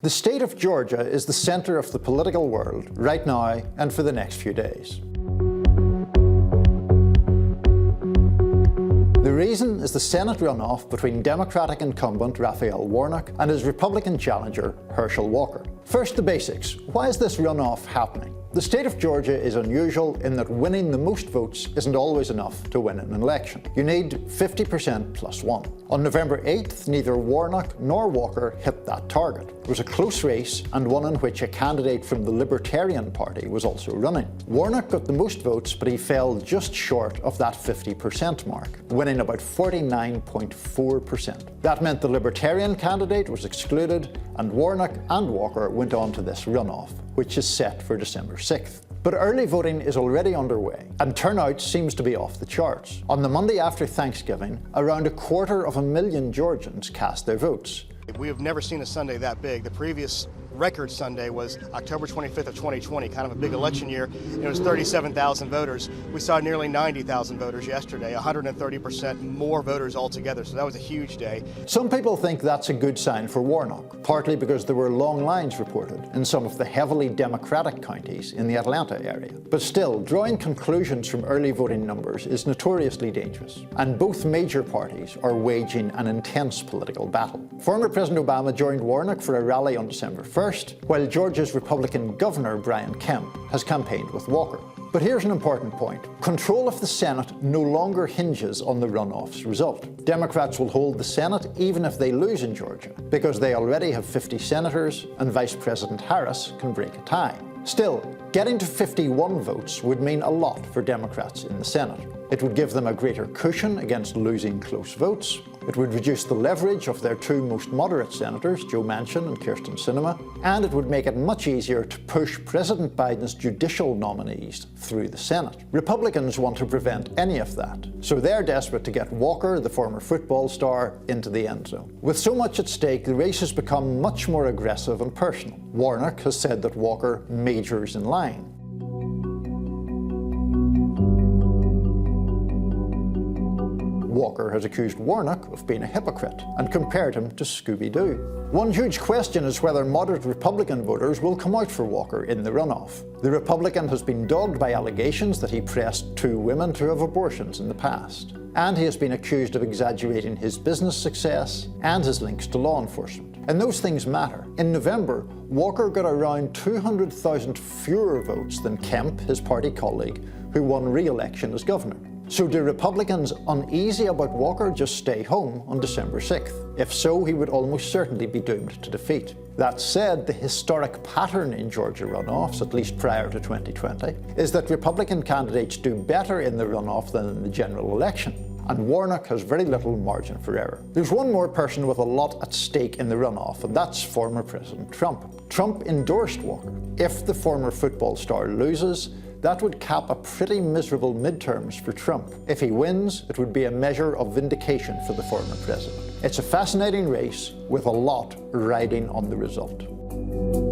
The state of Georgia is the center of the political world right now and for the next few days. The reason is the Senate runoff between Democratic incumbent Raphael Warnock and his Republican challenger Herschel Walker. First, the basics. Why is this runoff happening? The state of Georgia is unusual in that winning the most votes isn't always enough to win an election. You need 50% plus one. On November 8th, neither Warnock nor Walker hit that target. It was a close race and one in which a candidate from the Libertarian Party was also running. Warnock got the most votes, but he fell just short of that 50% mark, winning about 49.4%. That meant the Libertarian candidate was excluded, and Warnock and Walker went on to this runoff, which is set for December 6th. But early voting is already underway, and turnout seems to be off the charts. On the Monday after Thanksgiving, around 250,000 Georgians cast their votes. We have never seen a Sunday that big. The previous record Sunday was October 25th of 2020, kind of a big election year, and it was 37,000 voters. We saw nearly 90,000 voters yesterday, 130% more voters altogether, so that was a huge day. Some people think that's a good sign for Warnock, partly because there were long lines reported in some of the heavily Democratic counties in the Atlanta area. But still, drawing conclusions from early voting numbers is notoriously dangerous, and both major parties are waging an intense political battle. Former President Obama joined Warnock for a rally on December 1st, while Georgia's Republican Governor Brian Kemp has campaigned with Walker. But here's an important point. Control of the Senate no longer hinges on the runoff's result. Democrats will hold the Senate even if they lose in Georgia, because they already have 50 senators and Vice President Harris can break a tie. Still, getting to 51 votes would mean a lot for Democrats in the Senate. It would give them a greater cushion against losing close votes. It would reduce the leverage of their two most moderate senators, Joe Manchin and Kyrsten Sinema, and it would make it much easier to push President Biden's judicial nominees through the Senate. Republicans want to prevent any of that, so they're desperate to get Walker, the former football star, into the end zone. With so much at stake, the race has become much more aggressive and personal. Warnock has said that Walker majors in lying. Walker has accused Warnock of being a hypocrite and compared him to Scooby-Doo. One huge question is whether moderate Republican voters will come out for Walker in the runoff. The Republican has been dogged by allegations that he pressed two women to have abortions in the past, and he has been accused of exaggerating his business success and his links to law enforcement. And those things matter. In November, Walker got around 200,000 fewer votes than Kemp, his party colleague, who won re-election as governor. So do Republicans uneasy about Walker just stay home on December 6th? If so, he would almost certainly be doomed to defeat. That said, the historic pattern in Georgia runoffs, at least prior to 2020, is that Republican candidates do better in the runoff than in the general election, and Warnock has very little margin for error. There's one more person with a lot at stake in the runoff, and that's former President Trump. Trump endorsed Walker. If the former football star loses, that would cap a pretty miserable midterms for Trump. If he wins, it would be a measure of vindication for the former president. It's a fascinating race with a lot riding on the result.